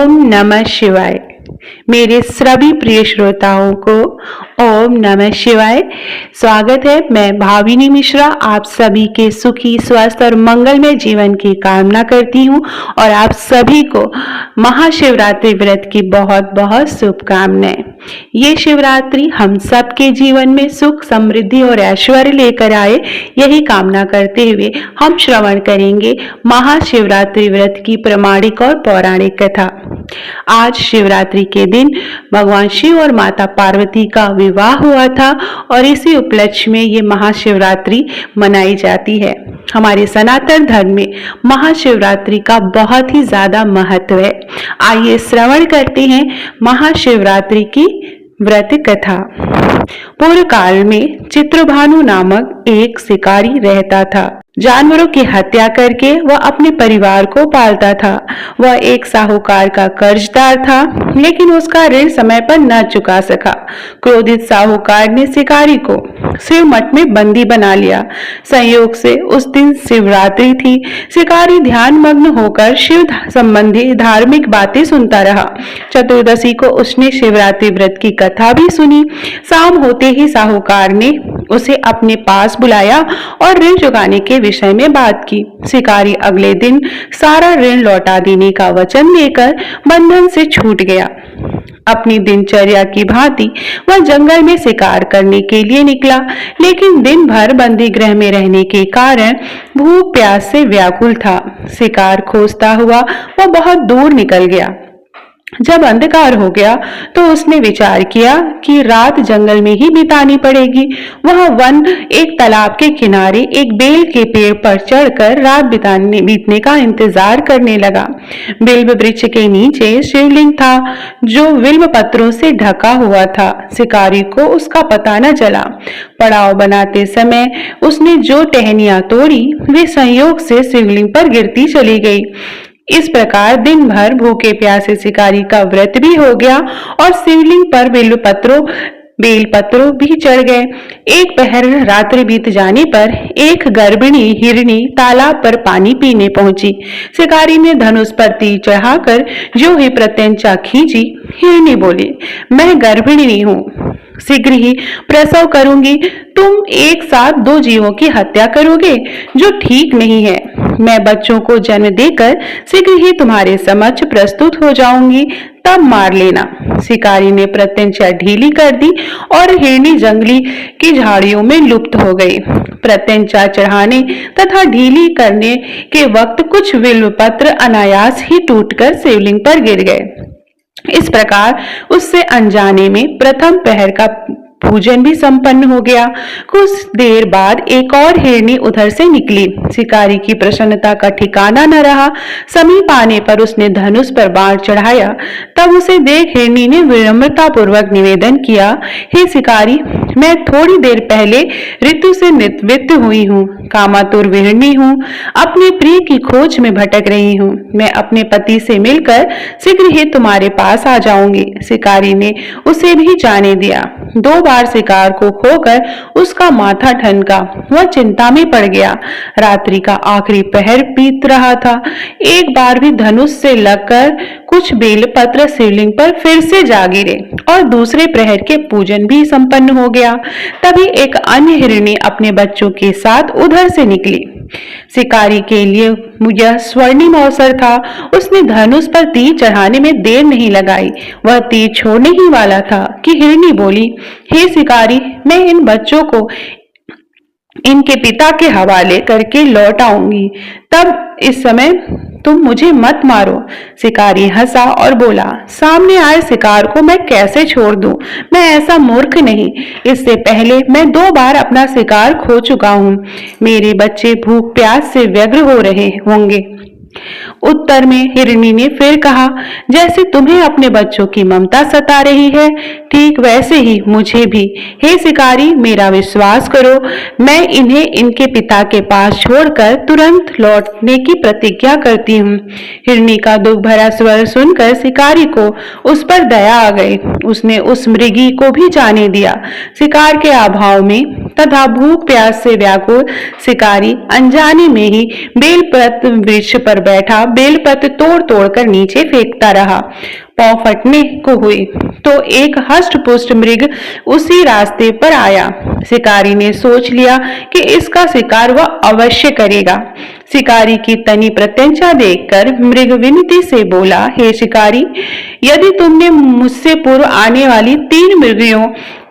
ओम नमः शिवाय। मेरे सभी प्रिय श्रोताओं को ओम नमः शिवाय। स्वागत है। मैं भाविनी मिश्रा आप सभी के सुखी, स्वस्थ और मंगलमय जीवन की कामना करती हूँ और आप सभी को महाशिवरात्रि व्रत की बहुत बहुत शुभकामनाएं। ये शिवरात्रि हम सबके जीवन में सुख, समृद्धि और ऐश्वर्य लेकर आए, यही कामना करते हुए हम श्रवण करेंगे महाशिवरात्रि व्रत की प्रामाणिक और पौराणिक कथा। आज शिवरात्रि के दिन भगवान शिव और माता पार्वती का विवाह हुआ था और इसी उपलक्ष्य में ये महाशिवरात्रि मनाई जाती है। हमारे सनातन धर्म में महाशिवरात्रि का बहुत ही ज्यादा महत्व है। आइए श्रवण करते हैं महाशिवरात्रि की व्रत कथा। पूर्व काल में चित्रभानु नामक एक शिकारी रहता था। जानवरों की हत्या करके वह अपने परिवार को पालता था। वह एक साहूकार का कर्जदार था, लेकिन उसका ऋण समय पर न चुका सका। क्रोधित साहूकार ने शिकारी को शिव मठ में बंदी बना लिया। संयोग से उस दिन शिवरात्रि थी। शिकारी ध्यान मग्न होकर शिव संबंधी धार्मिक बातें सुनता रहा। चतुर्दशी को उसने शिवरात्रि व्रत की कथा भी सुनी। शाम होते ही साहूकार ने उसे अपने पास बुलाया और ऋण चुकाने के विषय में बात की। शिकारी अगले दिन सारा ऋण लौटा देने का वचन देकर बंधन से छूट गया। अपनी दिनचर्या की भांति वह जंगल में शिकार करने के लिए निकला, लेकिन दिन भर बंदी गृह में रहने के कारण भूख प्यास से व्याकुल था। शिकार खोजता हुआ वह बहुत दूर निकल गया। जब अंधकार हो गया तो उसने विचार किया कि रात जंगल में ही बितानी पड़ेगी। वह वन एक तालाब के किनारे एक बेल के पेड़ पर चढ़कर रात बीतने का इंतजार करने लगा। बिल्व वृक्ष के नीचे शिवलिंग था जो बिल्व पत्रों से ढका हुआ था। शिकारी को उसका पता न चला। पड़ाव बनाते समय उसने जो टहनियां तोड़ी वे संयोग से शिवलिंग पर गिरती चली गई। इस प्रकार दिन भर भूखे प्यासे शिकारी का व्रत भी हो गया और शिवलिंग पर बेलपत्रों भी चढ़ गए। एक पहर रात्रि बीत जाने पर एक गर्भिणी हिरनी तालाब पर पानी पीने पहुंची। शिकारी ने धनुष पर तीर चढ़ाकर जो ही प्रत्यंचा खींची, हिरनी बोली, मैं गर्भिणी हूँ, शीघ्र ही प्रसव करूंगी। तुम एक साथ दो जीवों की हत्या करोगे, जो ठीक नहीं है। मैं बच्चों को जन्म देकर शीघ्र ही तुम्हारे समक्ष प्रस्तुत हो जाऊंगी, तब मार लेना। शिकारी ने प्रत्यंचा ढीली कर दी और हिरनी जंगली की झाड़ियों में लुप्त हो गई। प्रत्यंचा चढ़ाने तथा ढीली करने के वक्त कुछ बिल्वपत्र अनायास ही टूटकर शिवलिंग पर गिर गए। इस प्रकार उससे अनजाने में प्रथम पहर का पूजन भी संपन्न हो गया। कुछ देर बाद एक और हिरनी उधर से निकली। शिकारी की प्रसन्नता का ठिकाना न रहा। समीप आने पर उसने धनुष पर बाण चढ़ाया। तब उसे देख हिरनी ने विनम्रता पूर्वक निवेदन किया, हे शिकारी, मैं थोड़ी देर पहले ऋतु से निवृत्त हुई हूँ, कामातुर विहरणी हूँ, अपने प्रिय की खोज में भटक रही हूँ। मैं अपने पति से मिलकर शीघ्र ही तुम्हारे पास आ जाऊंगी। शिकारी ने उसे भी जाने दिया। 2 बार शिकार को खोकर उसका माथा ठनका। वह चिंता में पड़ गया। रात्रि का आखिरी पहर बीत रहा था। एक बार भी धनुष से लगकर कुछ बेलपत्र शिवलिंग पर फिर से जा गिरे और दूसरे प्रहर के पूजन भी संपन्न हो गया। तभी एक अन्य हिरणी अपने बच्चों के साथ उधर से निकली। शिकारी के लिए यह स्वर्णिम अवसर था। उसने धनुष पर तीर चढ़ाने में देर नहीं लगाई। वह तीर छोड़ने ही वाला था कि हिरणी बोली, हे शिकारी, मैं इन बच्चों को इनके पिता के हवाले करके लौट आऊंगी, तब इस समय तुम मुझे मत मारो। शिकारी हंसा और बोला, सामने आए शिकार को मैं कैसे छोड़ दूं? मैं ऐसा मूर्ख नहीं। इससे पहले मैं 2 बार अपना शिकार खो चुका हूँ। मेरे बच्चे भूख प्यास से व्यग्र हो रहे होंगे। उत्तर में हिरणी ने फिर कहा, जैसे तुम्हें अपने बच्चों की ममता सता रही है, ठीक वैसे ही मुझे भी। हे शिकारी, मेरा विश्वास करो, मैं इन्हें इनके पिता के पास छोड़कर तुरंत लौटने की प्रतिज्ञा करती हूँ। हिरणी का दुख भरा स्वर सुनकर शिकारी को उस पर दया आ गई। उसने उस मृगी को भी जाने दिया। शिकार के अभाव में तथा भूख प्यास से व्याकुल शिकारी अनजाने में ही बेलपत्र वृक्ष पर बैठा बेलपत्र तोड़ तोड़ कर नीचे फेंकता रहा। पांव फटने को हुई तो एक हष्ट पुष्ट मृग उसी रास्ते पर आया। शिकारी ने सोच लिया कि इसका शिकार वह अवश्य करेगा। शिकारी की तनी प्रत्यंचा देखकर मृग विनती से बोला, हे शिकारी, यदि तुमने मुझसे पूर्व आने वाली 3 मृगियों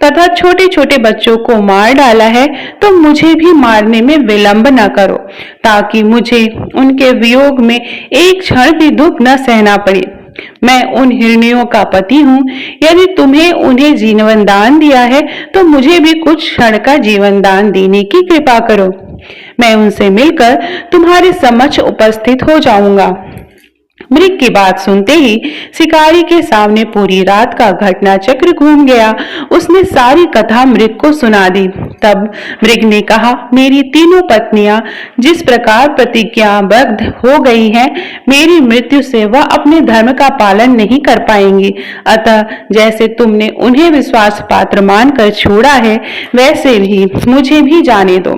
तथा छोटे छोटे बच्चों को मार डाला है तो मुझे भी मारने में विलंब न करो, ताकि मुझे उनके वियोग में एक क्षण भी दुख न सहना पड़े। मैं उन हिरनियों का पति हूँ। यदि तुम्हें उन्हें जीवन दान दिया है तो मुझे भी कुछ क्षण का जीवन दान देने की कृपा करो। मैं उनसे मिलकर तुम्हारे समक्ष उपस्थित हो जाऊंगा। मृग की बात सुनते ही शिकारी के सामने पूरी रात का घटना चक्र घूम गया। उसने सारी कथा मृग को सुना दी। तब मृग ने कहा, मेरी तीनों पत्नियां जिस प्रकार प्रतिज्ञाबद्ध हो गई हैं, मेरी मृत्यु से वह अपने धर्म का पालन नहीं कर पाएंगी। अतः जैसे तुमने उन्हें विश्वास पात्र मानकर छोड़ा है, वैसे ही मुझे भी जाने दो।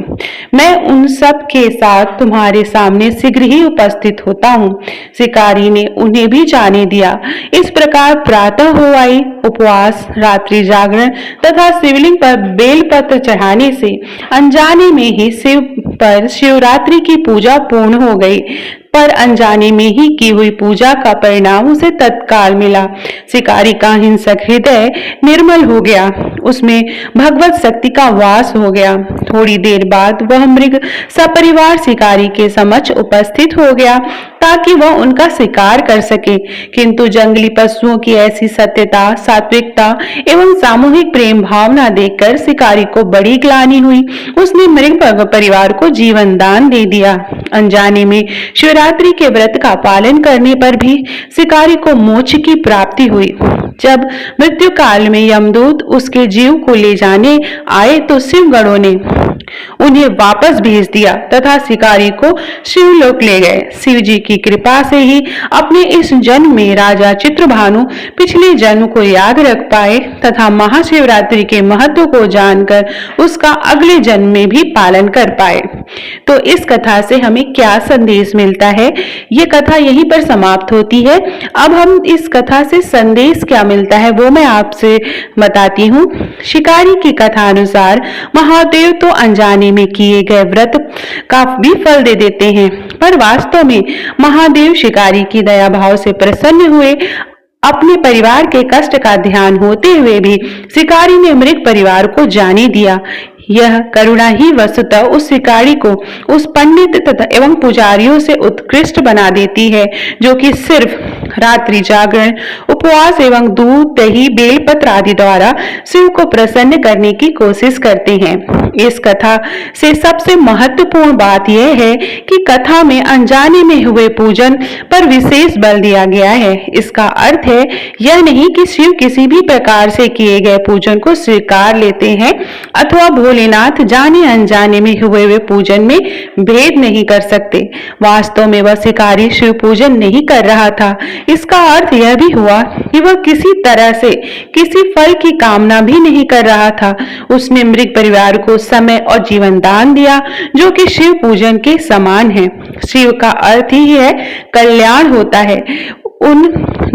मैं उन सब के साथ तुम्हारे सामने शीघ्र ही उपस्थित होता हूँ। शिकारी ने उन्हें भी जाने दिया। इस प्रकार प्रातः हो आई। उपवास, रात्रि जागरण तथा शिवलिंग पर बेलपत्र चढ़ाने से अनजाने में ही शिव पर शिवरात्रि की पूजा पूर्ण हो गई। पर अनजाने में ही की हुई पूजा का परिणाम उसे तत्काल मिला। शिकारी का हिंसक हृदय निर्मल हो गया, उसमें भगवत शक्ति का वास हो गया। थोड़ी देर बाद वह मृग सपरिवार शिकारी के समक्ष उपस्थित हो गया ताकि वह उनका शिकार कर सके। किंतु जंगली पशुओं की ऐसी सत्यता, सात्विकता एवं सामूहिक प्रेम भावना देखकर शिकारी को बड़ी ग्लानि हुई। उसने मृग परिवार को जीवन दान दे दिया। अनजाने में शिवरात्रि के व्रत का पालन करने पर भी शिकारी को मोक्ष की प्राप्ति हुई। जब मृत्यु काल में यमदूत उसके जीव को ले जाने आए तो शिवगणों ने उन्हें वापस भेज दिया तथा शिकारी को शिवलोक ले गए। शिव जी की कृपा से ही अपने इस जन्म में राजा चित्रभानु पिछले जन्म को याद रख पाए तथा महाशिवरात्रि के महत्व को जानकर उसका अगले जन्म में भी पालन कर पाए। तो इस कथा से हमें क्या संदेश मिलता है? ये कथा यहीं पर समाप्त होती है। अब हम इस कथा से संदेश क्या मिलता है वो मैं आपसे बताती हूँ। शिकारी की कथा अनुसार महादेव तो अनजाने में किए गए व्रत का भी फल दे देते हैं, पर वास्तव में महादेव शिकारी की दया भाव से प्रसन्न हुए। अपने परिवार के कष्ट का ध्यान होते हुए भी शिकारी ने मृग परिवार को जाने दिया। यह करुणा ही वस्तुतः उस शिकारी को उस पंडित तथा एवं पुजारियों से उत्कृष्ट बना देती है, जो कि सिर्फ रात्रि जागरण, उपवास एवं दूध, दही, बेलपत्र आदि द्वारा शिव को प्रसन्न करने की कोशिश करते हैं। इस कथा से सबसे महत्वपूर्ण बात यह है कि कथा में अनजाने में हुए पूजन पर विशेष बल दिया गया है। इसका अर्थ है यह नहीं कि शिव किसी भी प्रकार से किए गए पूजन को स्वीकार लेते हैं अथवा भोलेनाथ जाने अनजाने में हुए हुए पूजन में भेद नहीं कर सकते। वास्तव में वह शिकारी शिव पूजन नहीं कर रहा था। इसका अर्थ यह भी हुआ कि वह किसी तरह से किसी फल की कामना भी नहीं कर रहा था। उसने मृग परिवार को समय और जीवन दान दिया, जो कि शिव पूजन के समान है। शिव का अर्थ ही है कल्याण होता है। उन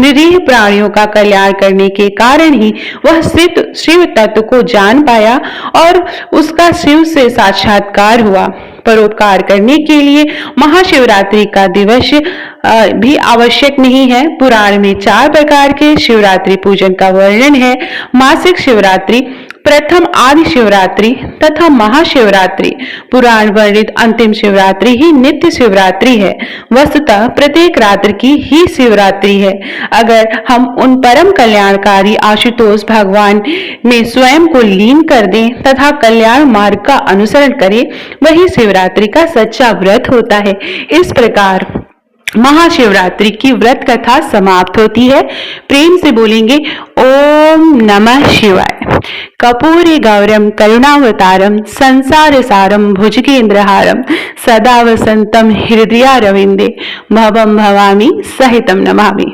निरीह प्राणियों का कल्याण करने के कारण ही वह शिव तत्व को जान पाया और उसका शिव से साक्षात्कार हुआ। परोपकार करने के लिए महाशिवरात्रि का दिवस भी आवश्यक नहीं है। पुराण में 4 प्रकार के शिवरात्रि पूजन का वर्णन है। मासिक शिवरात्रि, प्रथम आदि शिवरात्रि तथा महाशिवरात्रि। पुराण वर्णित अंतिम शिवरात्रि ही नित्य शिवरात्रि है। वस्तुतः प्रत्येक रात्रि की ही शिवरात्रि है। अगर हम उन परम कल्याणकारी आशुतोष भगवान में स्वयं को लीन कर दें तथा कल्याण मार्ग का अनुसरण करें, वही शिवरात्रि का सच्चा व्रत होता है। इस प्रकार महाशिवरात्रि की व्रत कथा समाप्त होती है। प्रेम से बोलेंगे ओम नमः शिवाय। कपूरे गौरम करुणावतारम संसार सारम भुजगेंद्रहारम सदा वसंतम हृदयारविंदे भवम भवामी सहितम नमामि।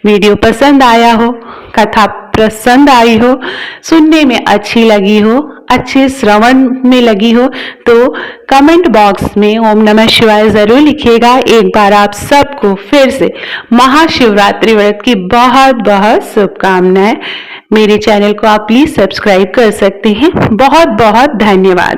वीडियो पसंद आया हो, कथा पसंद आई हो, सुनने में अच्छी लगी हो, अच्छे श्रवण में लगी हो तो कमेंट बॉक्स में ओम नमः शिवाय जरूर लिखिएगा। एक बार आप सबको फिर से महाशिवरात्रि व्रत की बहुत बहुत शुभकामनाएं। मेरे चैनल को आप प्लीज सब्सक्राइब कर सकते हैं। बहुत बहुत धन्यवाद।